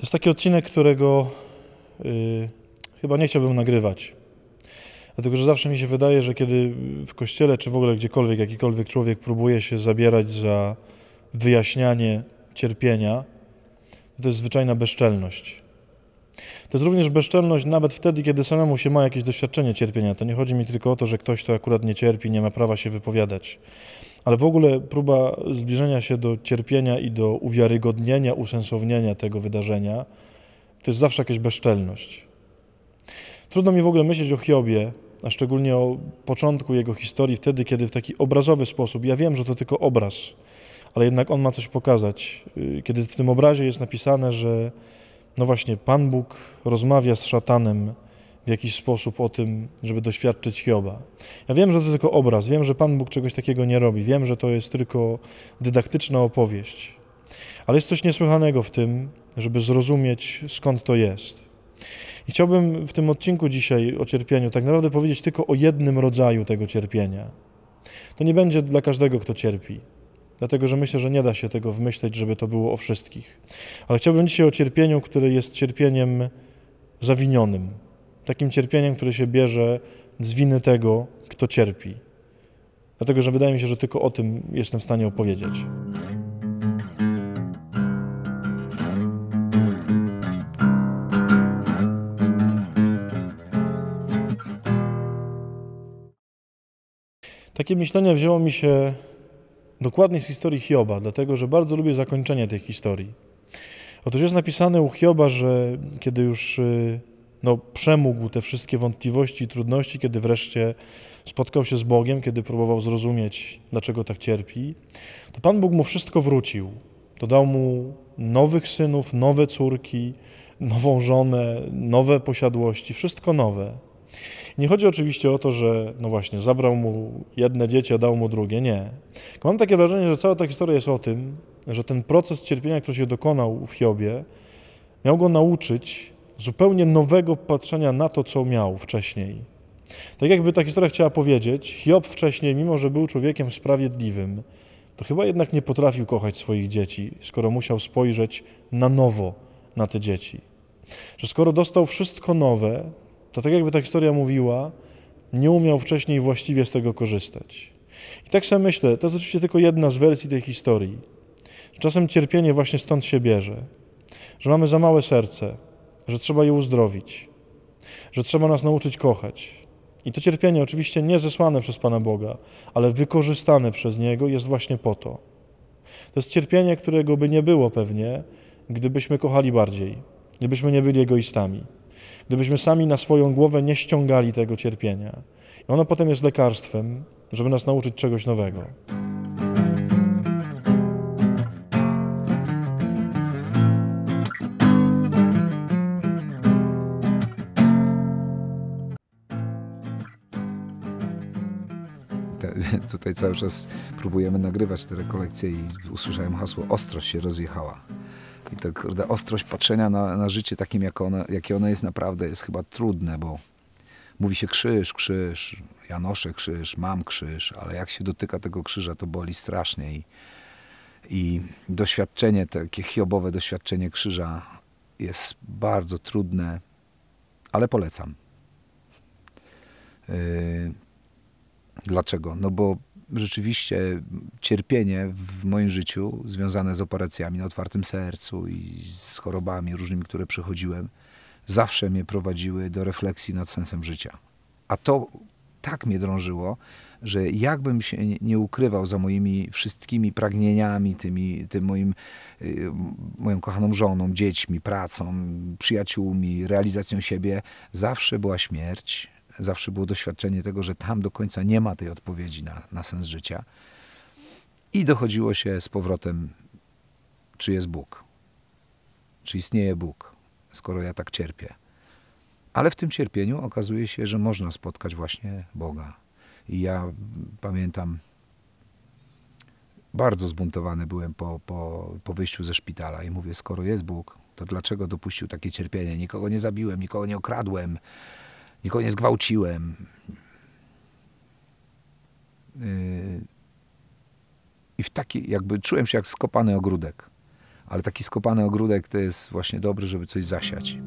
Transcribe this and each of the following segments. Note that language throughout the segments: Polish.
jest taki odcinek, którego chyba nie chciałbym nagrywać. Dlatego, że zawsze mi się wydaje, że kiedy w kościele, czy w ogóle gdziekolwiek, jakikolwiek człowiek próbuje się zabierać za wyjaśnianie cierpienia, to jest zwyczajna bezczelność. To jest również bezczelność nawet wtedy, kiedy samemu się ma jakieś doświadczenie cierpienia. To nie chodzi mi tylko o to, że ktoś, kto akurat nie cierpi, nie ma prawa się wypowiadać. Ale w ogóle próba zbliżenia się do cierpienia i do uwiarygodnienia, usensownienia tego wydarzenia, to jest zawsze jakaś bezczelność. Trudno mi w ogóle myśleć o Hiobie, a szczególnie o początku jego historii, wtedy, kiedy w taki obrazowy sposób, ja wiem, że to tylko obraz, ale jednak on ma coś pokazać. Kiedy w tym obrazie jest napisane, że no właśnie, Pan Bóg rozmawia z szatanem w jakiś sposób o tym, żeby doświadczyć Hioba. Ja wiem, że to tylko obraz, wiem, że Pan Bóg czegoś takiego nie robi, wiem, że to jest tylko dydaktyczna opowieść, ale jest coś niesłychanego w tym, żeby zrozumieć, skąd to jest. I chciałbym w tym odcinku dzisiaj o cierpieniu tak naprawdę powiedzieć tylko o jednym rodzaju tego cierpienia. To nie będzie dla każdego, kto cierpi, dlatego że myślę, że nie da się tego wymyśleć, żeby to było o wszystkich. Ale chciałbym dzisiaj o cierpieniu, które jest cierpieniem zawinionym. Takim cierpieniem, które się bierze z winy tego, kto cierpi. Dlatego, że wydaje mi się, że tylko o tym jestem w stanie opowiedzieć. Takie myślenie wzięło mi się dokładnie z historii Hioba, dlatego że bardzo lubię zakończenie tej historii. Otóż jest napisane u Hioba, że kiedy już przemógł te wszystkie wątpliwości i trudności, kiedy wreszcie spotkał się z Bogiem, kiedy próbował zrozumieć, dlaczego tak cierpi, to Pan Bóg mu wszystko wrócił. To dał mu nowych synów, nowe córki, nową żonę, nowe posiadłości, wszystko nowe. Nie chodzi oczywiście o to, że no właśnie, zabrał mu jedne dzieci, a dał mu drugie. Nie. Mam takie wrażenie, że cała ta historia jest o tym, że ten proces cierpienia, który się dokonał w Hiobie, miał go nauczyć zupełnie nowego patrzenia na to, co miał wcześniej. Tak jakby ta historia chciała powiedzieć, Hiob wcześniej, mimo że był człowiekiem sprawiedliwym, to chyba jednak nie potrafił kochać swoich dzieci, skoro musiał spojrzeć na nowo na te dzieci. Że skoro dostał wszystko nowe, to tak jakby ta historia mówiła, nie umiał wcześniej właściwie z tego korzystać. I tak sobie myślę, to jest oczywiście tylko jedna z wersji tej historii, że czasem cierpienie właśnie stąd się bierze, że mamy za małe serce, że trzeba je uzdrowić, że trzeba nas nauczyć kochać. I to cierpienie oczywiście nie zesłane przez Pana Boga, ale wykorzystane przez Niego jest właśnie po to. To jest cierpienie, którego by nie było pewnie, gdybyśmy kochali bardziej, gdybyśmy nie byli egoistami. Gdybyśmy sami na swoją głowę nie ściągali tego cierpienia. I ono potem jest lekarstwem, żeby nas nauczyć czegoś nowego. Tutaj cały czas próbujemy nagrywać te rekolekcje i usłyszałem hasło "ostrość się rozjechała". I to, kurde, ostrość patrzenia na życie takim, jakie ono jest naprawdę, jest chyba trudne, bo mówi się krzyż, krzyż, ja noszę krzyż, mam krzyż, ale jak się dotyka tego krzyża, to boli strasznie. I doświadczenie, takie hiobowe doświadczenie krzyża jest bardzo trudne, ale polecam. Dlaczego? No bo rzeczywiście cierpienie w moim życiu związane z operacjami na otwartym sercu i z chorobami różnymi, które przechodziłem, zawsze mnie prowadziły do refleksji nad sensem życia. A to tak mnie drążyło, że jakbym się nie ukrywał za moimi wszystkimi pragnieniami, moją kochaną żoną, dziećmi, pracą, przyjaciółmi, realizacją siebie, zawsze była śmierć. Zawsze było doświadczenie tego, że tam do końca nie ma tej odpowiedzi na sens życia. I dochodziło się z powrotem, czy jest Bóg, czy istnieje Bóg, skoro ja tak cierpię. Ale w tym cierpieniu okazuje się, że można spotkać właśnie Boga. I ja pamiętam, bardzo zbuntowany byłem po wyjściu ze szpitala i mówię, skoro jest Bóg, to dlaczego dopuścił takie cierpienie? Nikogo nie zabiłem, nikogo nie okradłem, nikogo nie zgwałciłem. I w taki, jakby czułem się jak skopany ogródek. Ale taki skopany ogródek to jest właśnie dobry, żeby coś zasiać.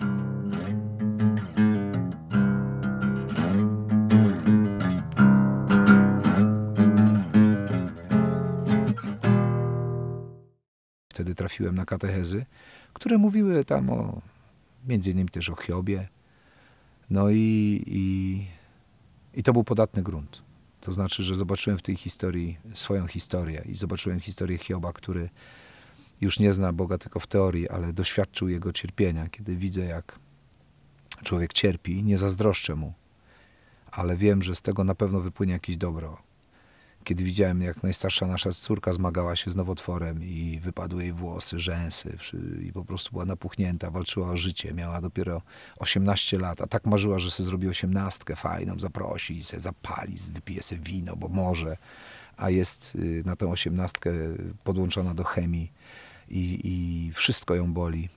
Wtedy trafiłem na katechezy, które mówiły tam między innymi też o Hiobie. No i to był podatny grunt. To znaczy, że zobaczyłem w tej historii swoją historię i zobaczyłem historię Hioba, który już nie zna Boga tylko w teorii, ale doświadczył Jego cierpienia. Kiedy widzę, jak człowiek cierpi, nie zazdroszczę mu, ale wiem, że z tego na pewno wypłynie jakieś dobro. Kiedy widziałem, jak najstarsza nasza córka zmagała się z nowotworem i wypadły jej włosy, rzęsy i po prostu była napuchnięta, walczyła o życie, miała dopiero 18 lat, a tak marzyła, że sobie zrobi 18 fajną, zaprosi i sobie zapali, wypije sobie wino, bo może, a jest na tę 18 podłączona do chemii i wszystko ją boli.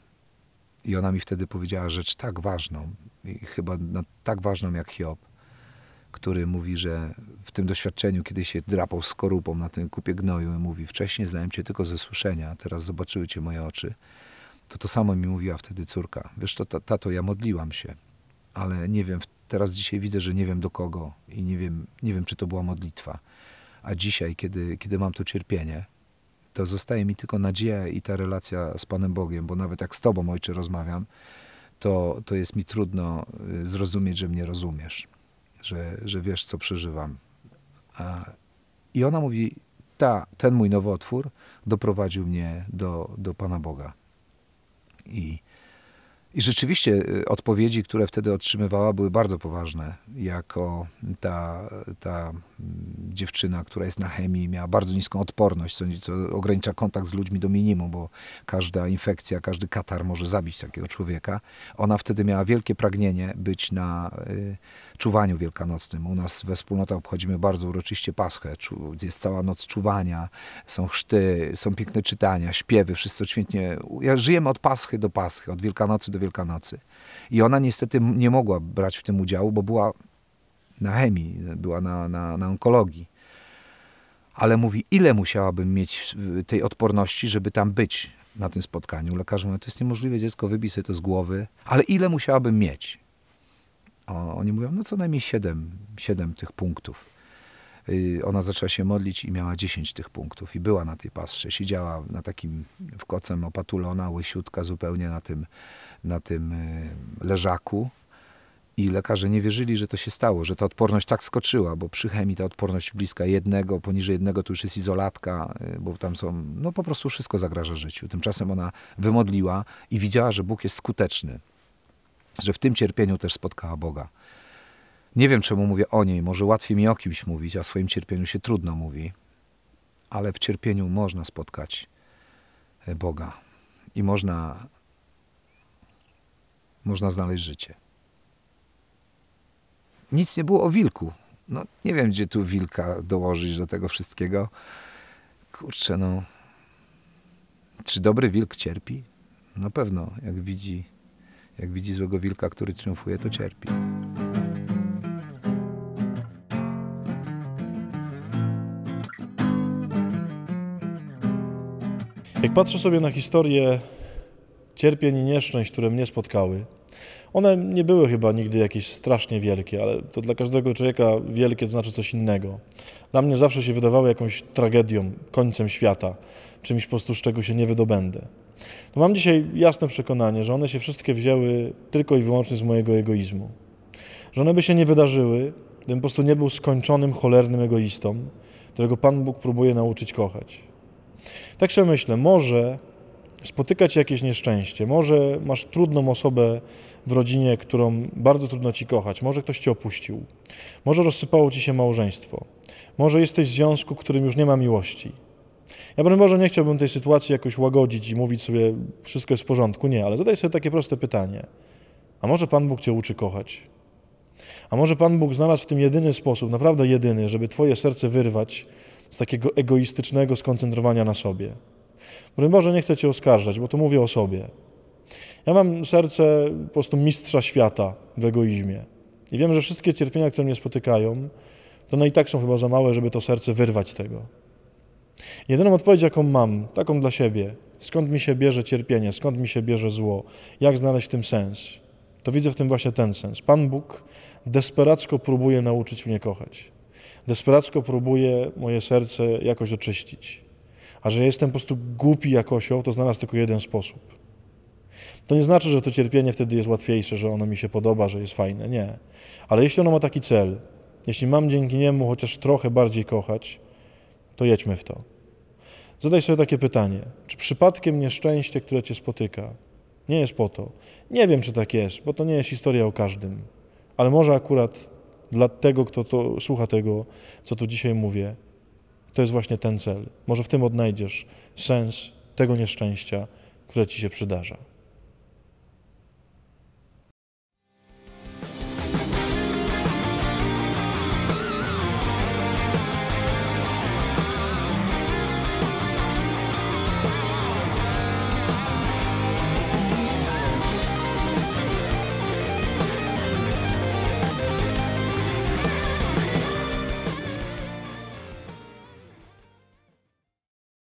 I ona mi wtedy powiedziała rzecz tak ważną, i chyba tak ważną jak Hiob, który mówi, że w tym doświadczeniu, kiedy się drapał skorupą na tym kupie gnoju i mówi, wcześniej znałem Cię tylko ze słyszenia, a teraz zobaczyły Cię moje oczy, to samo mi mówiła wtedy córka. Wiesz, tato, ja modliłam się, ale nie wiem, teraz dzisiaj widzę, że nie wiem do kogo i nie wiem, czy to była modlitwa. A dzisiaj, kiedy mam to cierpienie, to zostaje mi tylko nadzieja i ta relacja z Panem Bogiem, bo nawet jak z Tobą, Ojcze, rozmawiam, to jest mi trudno zrozumieć, że mnie rozumiesz. Że wiesz, co przeżywam. I ona mówi, ten mój nowotwór doprowadził mnie do Pana Boga. I rzeczywiście odpowiedzi, które wtedy otrzymywała, były bardzo poważne. Jako ta dziewczyna, która jest na chemii, miała bardzo niską odporność, co ogranicza kontakt z ludźmi do minimum, bo każda infekcja, każdy katar może zabić takiego człowieka. Ona wtedy miała wielkie pragnienie być na czuwaniu wielkanocnym. U nas we wspólnotach obchodzimy bardzo uroczyście Paschę. Jest cała noc czuwania, są chrzty, są piękne czytania, śpiewy, wszyscy odświętnie. Żyjemy od Paschy do Paschy, od Wielkanocy do Wielkanocy. I ona niestety nie mogła brać w tym udziału, bo była na chemii, była na onkologii. Ale mówi, ile musiałabym mieć tej odporności, żeby tam być na tym spotkaniu. Lekarze mówią, to jest niemożliwe, dziecko, wybij sobie to z głowy, ale ile musiałabym mieć? Oni mówią, no co najmniej 7 tych punktów. Ona zaczęła się modlić i miała 10 tych punktów i była na tej pasrze. Siedziała na takim w kocem opatulona, łysiutka zupełnie na tym leżaku i lekarze nie wierzyli, że to się stało, że ta odporność tak skoczyła, bo przy chemii ta odporność bliska 1, poniżej 1 to już jest izolatka, bo tam są, no po prostu wszystko zagraża życiu. Tymczasem ona wymodliła i widziała, że Bóg jest skuteczny, że w tym cierpieniu też spotkała Boga. Nie wiem, czemu mówię o niej, może łatwiej mi o kimś mówić, a o swoim cierpieniu się trudno mówi, ale w cierpieniu można spotkać Boga i można znaleźć życie. Nic nie było o wilku. No, nie wiem, gdzie tu wilka dołożyć do tego wszystkiego. Kurczę, no. Czy dobry wilk cierpi? Na pewno, jak widzi złego wilka, który triumfuje, to cierpi. Jak patrzę sobie na historię cierpień i nieszczęść, które mnie spotkały, one nie były chyba nigdy jakieś strasznie wielkie, ale to dla każdego człowieka wielkie to znaczy coś innego. Dla mnie zawsze się wydawały jakąś tragedią, końcem świata, czymś po prostu, z czego się nie wydobędę. To mam dzisiaj jasne przekonanie, że one się wszystkie wzięły tylko i wyłącznie z mojego egoizmu. Że one by się nie wydarzyły, gdybym po prostu nie był skończonym, cholernym egoistą, którego Pan Bóg próbuje nauczyć kochać. Tak sobie myślę, może spotyka cię jakieś nieszczęście, może masz trudną osobę w rodzinie, którą bardzo trudno ci kochać, może ktoś cię opuścił, może rozsypało ci się małżeństwo, może jesteś w związku, w którym już nie ma miłości. Ja broń Boże nie chciałbym tej sytuacji jakoś łagodzić i mówić sobie, wszystko jest w porządku, nie, ale zadaj sobie takie proste pytanie. A może Pan Bóg cię uczy kochać? A może Pan Bóg znalazł w tym jedyny sposób, naprawdę jedyny, żeby twoje serce wyrwać z takiego egoistycznego skoncentrowania na sobie? Broń Boże, nie chcę cię oskarżać, bo to mówię o sobie. Ja mam serce po prostu mistrza świata w egoizmie. I wiem, że wszystkie cierpienia, które mnie spotykają, to one i tak są chyba za małe, żeby to serce wyrwać z tego. Jedyną odpowiedź, jaką mam, taką dla siebie, skąd mi się bierze cierpienie, skąd mi się bierze zło, jak znaleźć w tym sens, to widzę w tym właśnie ten sens. Pan Bóg desperacko próbuje nauczyć mnie kochać. Desperacko próbuje moje serce jakoś oczyścić. A że jestem po prostu głupi jak osioł, to znalazł tylko jeden sposób. To nie znaczy, że to cierpienie wtedy jest łatwiejsze, że ono mi się podoba, że jest fajne. Nie. Ale jeśli ono ma taki cel, jeśli mam dzięki niemu chociaż trochę bardziej kochać, to jedźmy w to. Zadaj sobie takie pytanie. Czy przypadkiem nieszczęście, które cię spotyka, nie jest po to? Nie wiem, czy tak jest, bo to nie jest historia o każdym. Ale może akurat dla tego, kto to słucha tego, co tu dzisiaj mówię, to jest właśnie ten cel. Może w tym odnajdziesz sens tego nieszczęścia, które ci się przydarza.